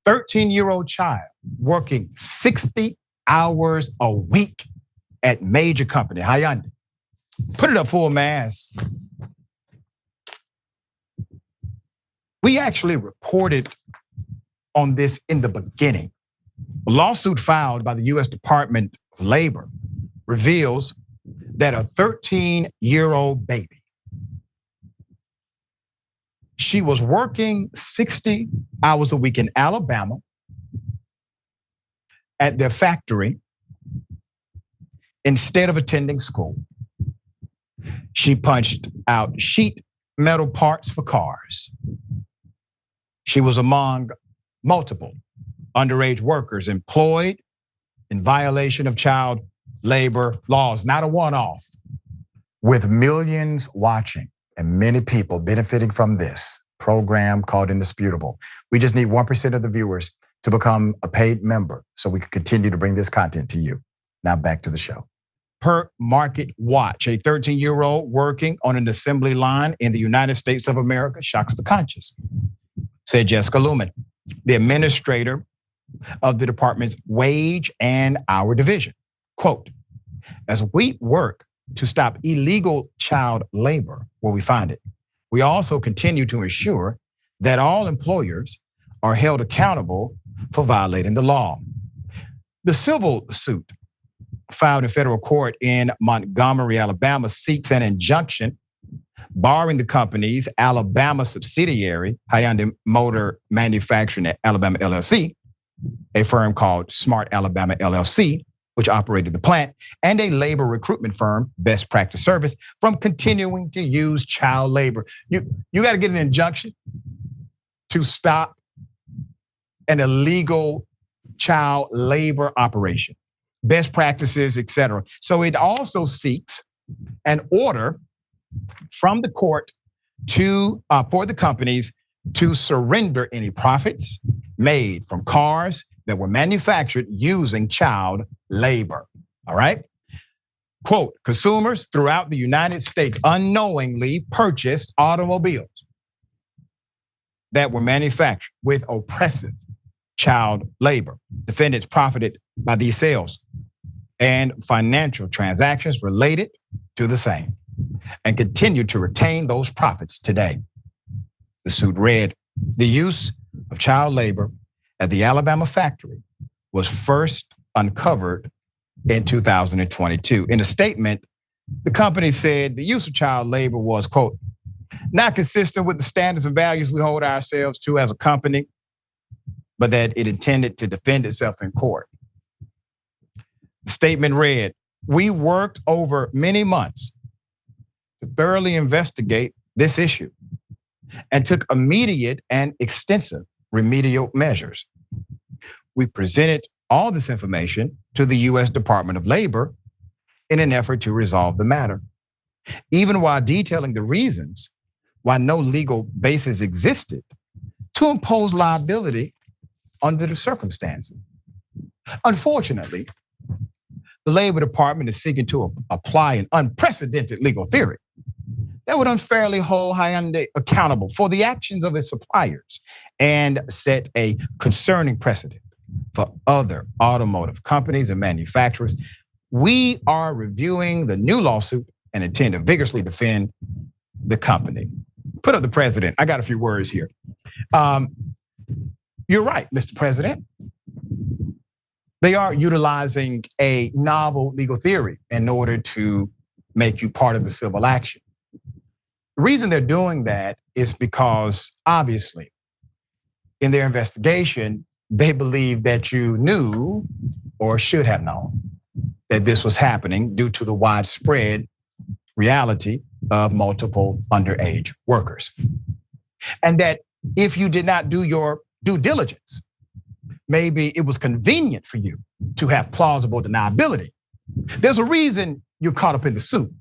13-year-old child working 60 hours a week at major company, Hyundai. Put it up full mass. We actually reported on this in the beginning. A lawsuit filed by the U.S. Department of Labor reveals that a 13-year-old baby, she was working 60 hours a week in Alabama at their factory instead of attending school. She punched out sheet metal parts for cars. She was among multiple underage workers employed in violation of child labor laws, not a one-off. With millions watching and many people benefiting from this program called Indisputable, we just need 1% of the viewers to become a paid member so we can continue to bring this content to you. Now back to the show. Per Market Watch, a 13-year-old working on an assembly line in the United States of America shocks the conscious, said Jessica Luverne, the administrator of the department's wage and hour division. Quote, as we work to stop illegal child labor where we find it, we also continue to ensure that all employers are held accountable for violating the law. The civil suit filed in federal court in Montgomery, Alabama, seeks an injunction barring the company's Alabama subsidiary, Hyundai Motor Manufacturing Alabama LLC, a firm called Smart Alabama LLC, which operated the plant, and a labor recruitment firm, Best Practice Service, from continuing to use child labor. You got to get an injunction to stop an illegal child labor operation, best practices, et cetera. So it also seeks an order from the court for the companies to surrender any profits made from cars that were manufactured using child labor. All right? Quote, consumers throughout the United States unknowingly purchased automobiles that were manufactured with oppressive child labor. Defendants profited by these sales and financial transactions related to the same and continue to retain those profits today. The suit read, the use of child labor at the Alabama factory was first uncovered in 2022. In a statement, the company said the use of child labor was, quote, not consistent with the standards and values we hold ourselves to as a company, but that it intended to defend itself in court. The statement read, we worked over many months to thoroughly investigate this issue and took immediate and extensive remedial measures. We presented all this information to the U.S. Department of Labor in an effort to resolve the matter, even while detailing the reasons why no legal basis existed to impose liability under the circumstances. Unfortunately, the Labor Department is seeking to apply an unprecedented legal theory that would unfairly hold Hyundai accountable for the actions of its suppliers and set a concerning precedent for other automotive companies and manufacturers. We are reviewing the new lawsuit and intend to vigorously defend the company. Put up the president. I got a few words here. You're right, Mr. President. They are utilizing a novel legal theory in order to make you part of the civil action. The reason they're doing that is because, obviously, in their investigation, they believe that you knew or should have known that this was happening due to the widespread reality of multiple underage workers. And that if you did not do your due diligence, maybe it was convenient for you to have plausible deniability. There's a reason you're caught up in the suit.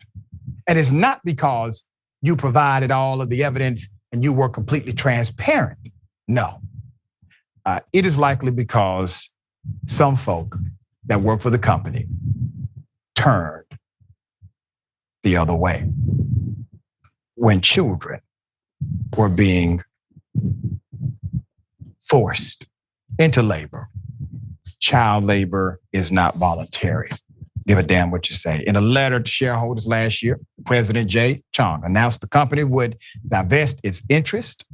And it's not because you provided all of the evidence and you were completely transparent. No. It is likely because some folk that work for the company turned the other way when children were being forced into labor. Child labor is not voluntary. Give a damn what you say. In a letter to shareholders last year, President Jay Chong announced the company would divest its interest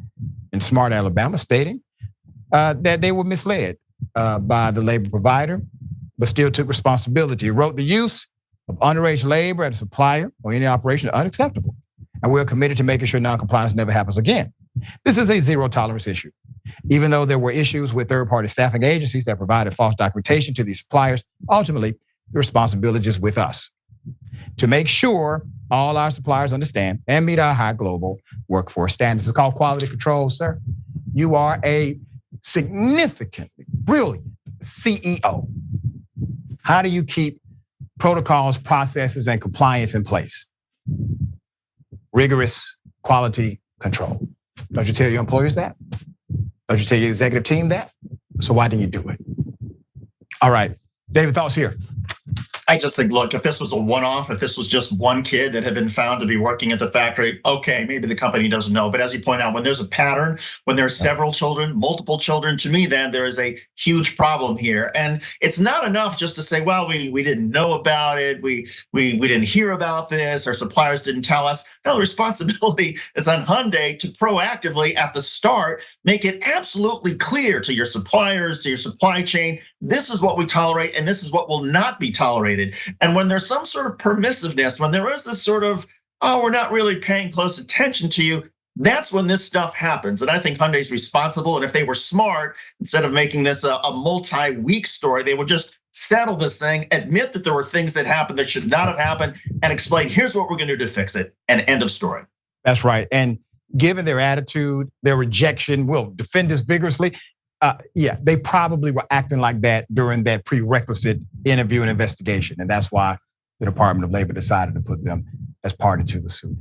in Smart Alabama, stating that they were misled by the labor provider, but still took responsibility. He wrote, the use of underage labor at a supplier or any operation is unacceptable, and we're committed to making sure noncompliance never happens again. This is a zero tolerance issue. Even though there were issues with third-party staffing agencies that provided false documentation to these suppliers, ultimately, the responsibility is with us to make sure all our suppliers understand and meet our high global workforce standards. It's called quality control, sir. You are a significantly brilliant CEO. How do you keep protocols, processes, and compliance in place? Rigorous quality control. Don't you tell your employers that? Don't you tell your executive team that? So why didn't you do it? All right, David, thoughts here. I just think, look, if this was a one-off, if this was just one kid that had been found to be working at the factory, okay, maybe the company doesn't know. But as you point out, when there's a pattern, when there's several children, multiple children, to me, then there is a huge problem here. And it's not enough just to say, well, we didn't know about it. We didn't hear about this. Our suppliers didn't tell us. No, the responsibility is on Hyundai to proactively, at the start, make it absolutely clear to your suppliers, to your supply chain, this is what we tolerate and this is what will not be tolerated. And when there's some sort of permissiveness, when there is this sort of, oh, we're not really paying close attention to you, that's when this stuff happens. And I think Hyundai's responsible. And if they were smart, instead of making this a multi-week story, they would just settle this thing, admit that there were things that happened that should not have happened, and explain, here's what we're gonna do to fix it, and end of story. That's right. And given their attitude, their rejection, we'll defend this vigorously. Yeah, they probably were acting like that during that prerequisite interview and investigation. And that's why the Department of Labor decided to put them as party to the suit.